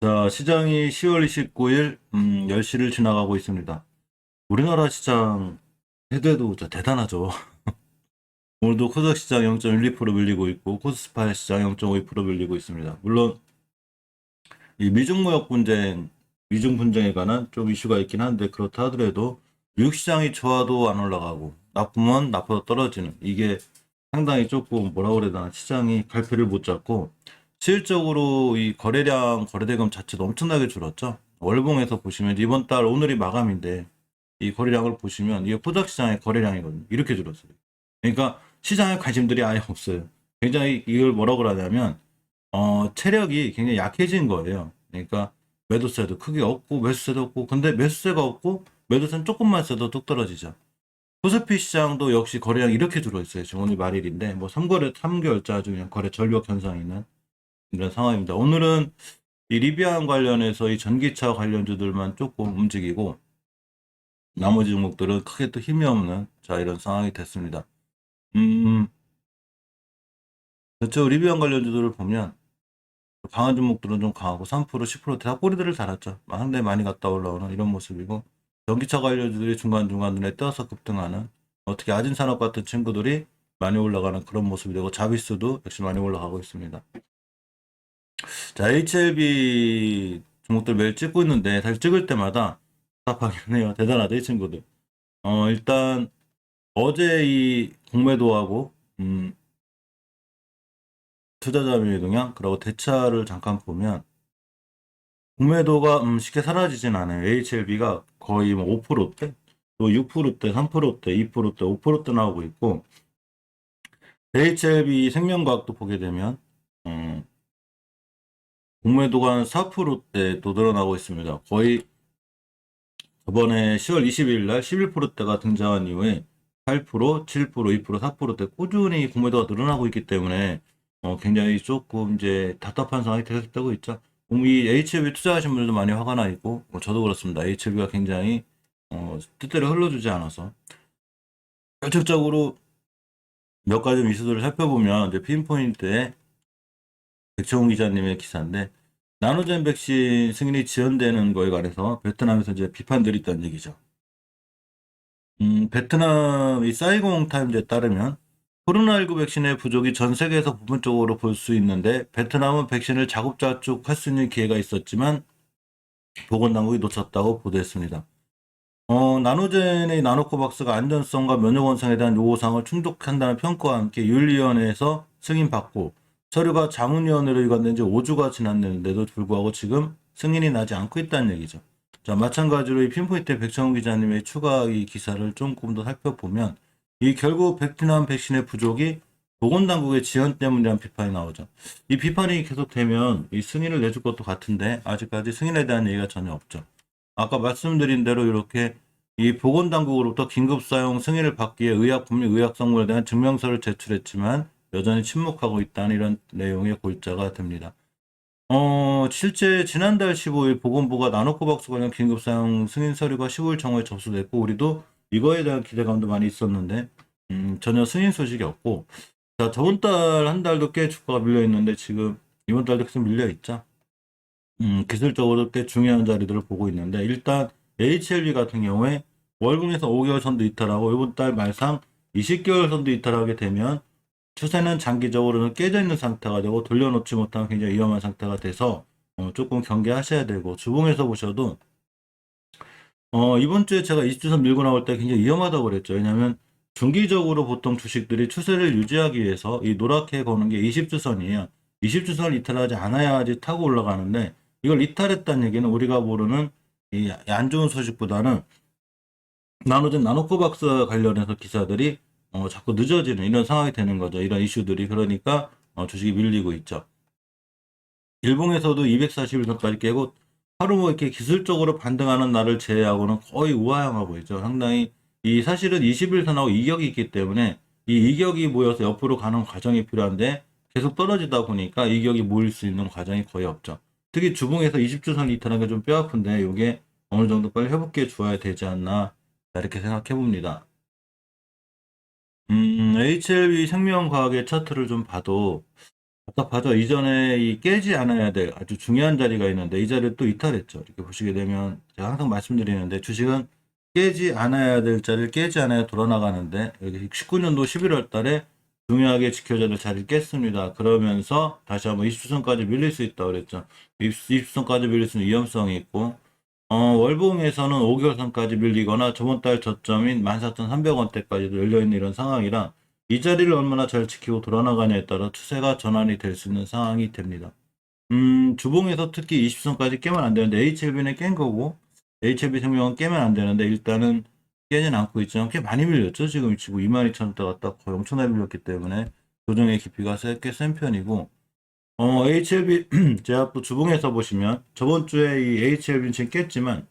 자, 시장이 10월 29일 10시를 지나가고 있습니다. 우리나라 시장 해도 진짜 대단하죠. 오늘도 코스닥 시장 0.12% 밀리고 있고 코스피 시장 0.52% 밀리고 있습니다. 물론 이 미중 무역 분쟁, 미중 분쟁에 관한 좀 이슈가 있긴 한데 그렇다 하더라도 미국 시장이 좋아도 안 올라가고 나쁘면 나쁘다 떨어지는 이게 상당히 조금 뭐라 그래야 되나 시장이 갈피를 못 잡고 실질적으로 이 거래량, 거래대금 자체도 엄청나게 줄었죠. 월봉에서 보시면 이번 달 오늘이 마감인데 이 거래량을 보시면 이게 코스닥 시장의 거래량이거든요. 이렇게 줄었어요. 그러니까 시장에 관심들이 아예 없어요. 굉장히 이걸 뭐라고 그러냐면 체력이 굉장히 약해진 거예요. 그러니까 매도세도 크게 없고 매수세도 없고 근데 매수세가 없고 매도세는 조금만 써도 뚝 떨어지죠. 코스피 시장도 역시 거래량이 이렇게 줄어있어요. 지금 오늘 말일인데 뭐 3개월째 아주 그냥 거래 절벽 현상이 있는 이런 상황입니다. 오늘은 이 리비안 관련해서 이 전기차 관련주들만 조금 움직이고 나머지 종목들은 크게 또 힘이 없는 자 이런 상황이 됐습니다. 그렇죠. 리비안 관련주들을 보면 강한 종목들은 좀 강하고 3%, 10%다 꼬리들을 달았죠. 상당히 많이 갔다 올라오는 이런 모습이고 전기차 관련주들이 중간중간 눈에 띄어서 급등하는 어떻게 아진산업 같은 친구들이 많이 올라가는 그런 모습이 되고 자비스도 역시 많이 올라가고 있습니다. 자, HLB 종목들 매일 찍고 있는데 사실 찍을 때마다 답답하긴 해요. 대단하다 이 친구들. 일단 어제 이 공매도하고 투자자 명의 동향 그리고 대차를 잠깐 보면 공매도가 쉽게 사라지진 않아요. HLB가 거의 뭐 5%대, 또 6%대, 3%대, 2%대, 5%대 나오고 있고 HLB 생명과학도 보게 되면 공매도가 한 4%대 또 늘어나고 있습니다. 거의 저번에 10월 20일 날 11%대가 등장한 이후에 8%, 7%, 2%, 4%대 꾸준히 공매도가 늘어나고 있기 때문에 굉장히 조금 이제 답답한 상황이 계속되고 있죠. 이 HLB 투자하신 분들도 많이 화가 나 있고 저도 그렇습니다. HLB가 굉장히 뜻대로 흘러주지 않아서 결정적으로 몇 가지 이슈들을 살펴보면 이제 핀포인트에 백종훈 기자님의 기사인데 나노젠 백신 승인이 지연되는 거에 관해서 베트남에서 이제 비판들이 있다는 얘기죠. 베트남 이 사이공 타임즈에 따르면 코로나19 백신의 부족이 전 세계에서 부분적으로 볼 수 있는데 베트남은 백신을 자급자족 할 수 있는 기회가 있었지만 보건당국이 놓쳤다고 보도했습니다. 나노젠의 나노코박스가 안전성과 면역 원성에 대한 요구사항을 충족한다는 평가와 함께 윤리위원회에서 승인받고 서류가 자문위원회로 이관된 지 5주가 지났는데도 불구하고 지금 승인이 나지 않고 있다는 얘기죠. 자, 마찬가지로 이 핀포인트 백정훈 기자님의 추가 이 기사를 조금 더 살펴보면 이 결국 베트남 백신의 부족이 보건당국의 지연 때문이라는 비판이 나오죠. 이 비판이 계속되면 이 승인을 내줄 것도 같은데 아직까지 승인에 대한 얘기가 전혀 없죠. 아까 말씀드린 대로 이렇게 이 보건당국으로부터 긴급사용 승인을 받기 위해 의약품의 의약성분에 대한 증명서를 제출했지만 여전히 침묵하고 있다는 이런 내용의 골자가 됩니다. 실제 지난달 15일 보건부가 나노코박스 관련 긴급사용 승인 서류가 15일 정오에 접수됐고 우리도 이거에 대한 기대감도 많이 있었는데 전혀 승인 소식이 없고 자 저번 달 한 달도 꽤 주가가 밀려 있는데 지금 이번 달도 계속 밀려 있죠. 기술적으로 꽤 중요한 자리들을 보고 있는데 일단 HLB 같은 경우에 월봉에서 5개월 선도 이탈하고 이번 달 말상 20개월 선도 이탈하게 되면 추세는 장기적으로는 깨져 있는 상태가 되고 돌려놓지 못하면 굉장히 위험한 상태가 돼서 조금 경계하셔야 되고 주봉에서 보셔도 이번 주에 제가 20주선 밀고 나올 때 굉장히 위험하다고 그랬죠. 왜냐하면 중기적으로 보통 주식들이 추세를 유지하기 위해서 이 노랗게 거는 게 20주선이에요. 20주선을 이탈하지 않아야지 타고 올라가는데 이걸 이탈했다는 얘기는 우리가 모르는 이 안 좋은 소식보다는 나노젠 나노코박스 관련해서 기사들이 자꾸 늦어지는 이런 상황이 되는 거죠. 이런 이슈들이 그러니까 주식이 밀리고 있죠. 일봉에서도 241선까지 깨고 하루 뭐 이렇게 기술적으로 반등하는 날을 제외하고는 거의 우하향하고 보이죠. 상당히 이 사실은 21선하고 이격이 있기 때문에 이 이격이 모여서 옆으로 가는 과정이 필요한데 계속 떨어지다 보니까 이격이 모일 수 있는 과정이 거의 없죠. 특히 주봉에서 20주선 이탈하는 게 좀 뼈아픈데 이게 어느 정도 빨리 회복기에 주어야 되지 않나 이렇게 생각해 봅니다. HLB 생명과학의 차트를 좀 봐도 답답하죠. 이전에 이 깨지 않아야 될 아주 중요한 자리가 있는데 이 자리를 또 이탈했죠. 이렇게 보시게 되면 제가 항상 말씀드리는데 주식은 깨지 않아야 될 자리를 깨지 않아야 돌아나가는데 여기 19년도 11월 달에 중요하게 지켜져야 될 자리를 깼습니다. 그러면서 다시 한번 20주선까지 밀릴 수 있다고 그랬죠. 20주선까지 밀릴 수 있는 위험성이 있고 월봉에서는 5개월선까지 밀리거나 저번 달 저점인 14,300원대까지도 열려있는 이런 상황이라 이 자리를 얼마나 잘 지키고 돌아나가냐에 따라 추세가 전환이 될 수 있는 상황이 됩니다. 주봉에서 특히 20선까지 깨면 안 되는데 HLB는 깬 거고 HLB 생명은 깨면 안 되는데 일단은 깨진 않고 있지만 꽤 많이 밀렸죠. 지금 22,200원대 갔다 거의 엄청나게 밀렸기 때문에 조정의 깊이가 꽤 센 편이고 HLB 제가 또 주봉에서 보시면 저번 주에 이 HLB는 지금 깼지만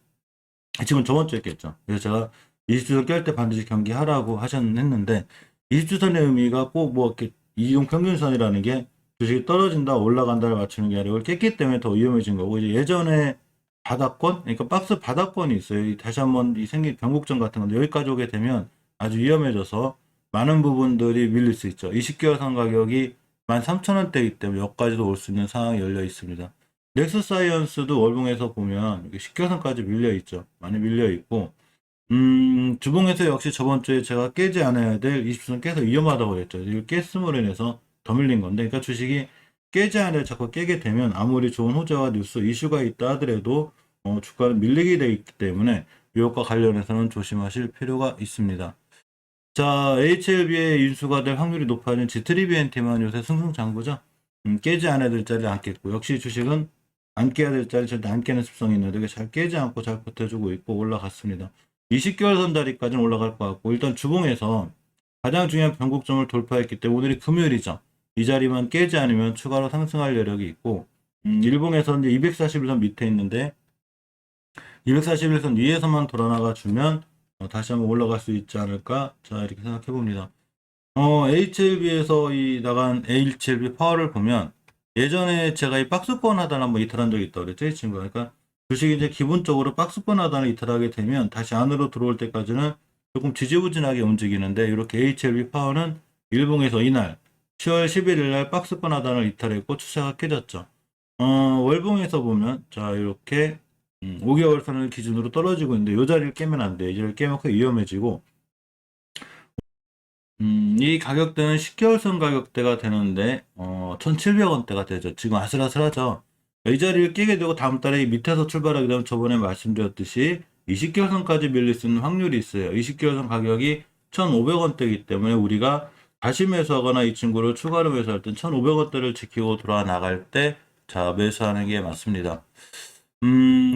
지금 저번 주에 깼죠. 그래서 제가 20주선 깰 때 반드시 경기하라고 했는데 20주선의 의미가 꼭 뭐 이렇게 이동 평균선이라는 게 주식이 떨어진다 올라간다를 맞추는 게 아니고 깼기 때문에 더 위험해진 거고 이제 예전에 바닥권 그러니까 박스 바닥권이 있어요. 다시 한번 이 생긴 변곡점 같은 건데 여기까지 오게 되면 아주 위험해져서 많은 부분들이 밀릴 수 있죠. 20개월선 가격이 13,000원대이기 때문에 여기까지도 올 수 있는 상황이 열려 있습니다. 넥스사이언스도 월봉에서 보면 10개선까지 밀려 있죠. 많이 밀려 있고 주봉에서 역시 저번 주에 제가 깨지 않아야 될 20선 깨서 위험하다고 했죠. 이걸 깼음으로 인해서 더 밀린 건데, 그러니까 주식이 깨지 않아야 자꾸 깨게 되면 아무리 좋은 호재와 뉴스, 이슈가 있다 하더라도 주가는 밀리게 돼 있기 때문에 이것과 관련해서는 조심하실 필요가 있습니다. 자, HLB의 인수가 될 확률이 높아진 G3BNT만 요새 승승장구죠. 깨지 않아야 될 자리를 안 깼고, 역시 주식은 안 깨야 될 자리 절대 안 깨는 습성이 있는데 잘 깨지 않고 잘 버텨주고 있고 올라갔습니다. 20개월 선 자리까지는 올라갈 것 같고 일단 주봉에서 가장 중요한 변곡점을 돌파했기 때문에 오늘이 금요일이죠. 이 자리만 깨지 않으면 추가로 상승할 여력이 있고 일봉에서는 이제 241선 밑에 있는데 241선 위에서만 돌아나가 주면 다시 한번 올라갈 수 있지 않을까 자 이렇게 생각해 봅니다. HLB에서 이 나간 HLB 파워를 보면 예전에 제가 이 박스권 하단을 한번 이탈한 적이 있다고 그랬죠 이 친구가. 그러니까 주식이 이제 기본적으로 박스권 하단을 이탈하게 되면 다시 안으로 들어올 때까지는 조금 지지부진하게 움직이는데 이렇게 HLB 파워는 일봉에서 이날 10월 11일 날 박스권 하단을 이탈했고 추세가 깨졌죠. 월봉에서 보면 자 이렇게 5개월 선을 기준으로 떨어지고 있는데 이 자리를 깨면 안 돼. 이 자리를 깨면 크게 위험해지고 이 가격대는 10개월 선 가격대가 되는데 1,700원대가 되죠. 지금 아슬아슬하죠. 이 자리를 깨게 되고 다음 달에 밑에서 출발하게 되면 저번에 말씀드렸듯이 20개월 선까지 밀릴 수 있는 확률이 있어요. 20개월 선 가격이 1,500원대이기 때문에 우리가 다시 매수하거나 이 친구를 추가로 매수할 땐 1,500원대를 지키고 돌아 나갈 때 자 매수하는 게 맞습니다.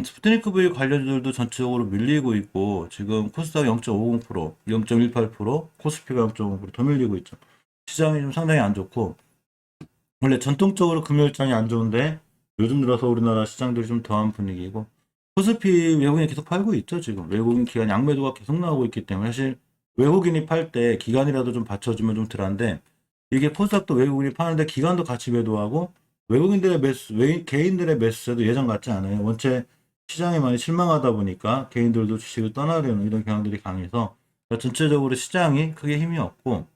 스푸트니크 V 관련주들도 전체적으로 밀리고 있고 지금 코스닥 0.50%, 0.18%, 코스피가 0.5%더 밀리고 있죠. 시장이 좀 상당히 안 좋고 원래 전통적으로 금요일장이 안 좋은데 요즘 들어서 우리나라 시장들이 좀 더한 분위기고 코스피 외국인이 계속 팔고 있죠. 지금 외국인 기관 양매도가 계속 나오고 있기 때문에 사실 외국인이 팔 때 기관이라도 좀 받쳐주면 좀 덜한데 이게 코스닥도 외국인이 파는데 기관도 같이 매도하고 외국인들의 매수, 개인들의 매수세도 예전 같지 않아요. 원체 시장이 많이 실망하다 보니까 개인들도 주식을 떠나려는 이런 경향들이 강해서 전체적으로 시장이 크게 힘이 없고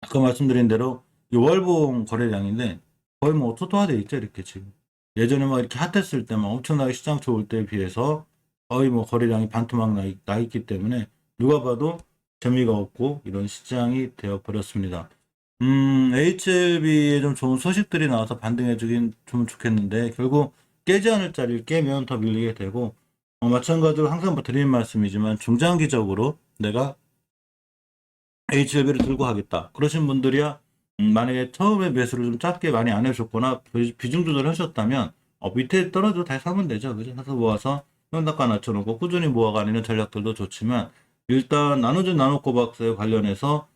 아까 말씀드린 대로 이 월봉 거래량인데 거의 뭐 토토화돼 있죠. 이렇게 지금 예전에 막 이렇게 핫했을 때 막 엄청나게 시장 좋을 때에 비해서 거의 뭐 거래량이 반토막 나 있기 때문에 누가 봐도 재미가 없고 이런 시장이 되어 버렸습니다. HLB에 좀 좋은 소식들이 나와서 반등해주긴 좀 좋겠는데, 결국 깨지 않을 자리를 깨면 더 밀리게 되고, 마찬가지로 항상 뭐 드리는 말씀이지만, 중장기적으로 내가 HLB를 들고 하겠다. 그러신 분들이야, 만약에 처음에 매수를 좀 작게 많이 안 해줬거나, 비중 조절을 하셨다면, 밑에 떨어져 다시 사면 되죠. 그죠? 사서 모아서 현단가 낮춰놓고 꾸준히 모아가는 전략들도 좋지만, 일단 나눠준 나노코박스에 관련해서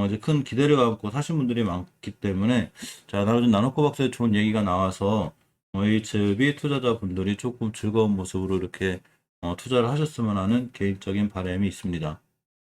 이제 큰 기대를 갖고 사신 분들이 많기 때문에 자 나눠준 나노코박스에 좋은 얘기가 나와서 HLB 투자자분들이 조금 즐거운 모습으로 이렇게 투자를 하셨으면 하는 개인적인 바람이 있습니다.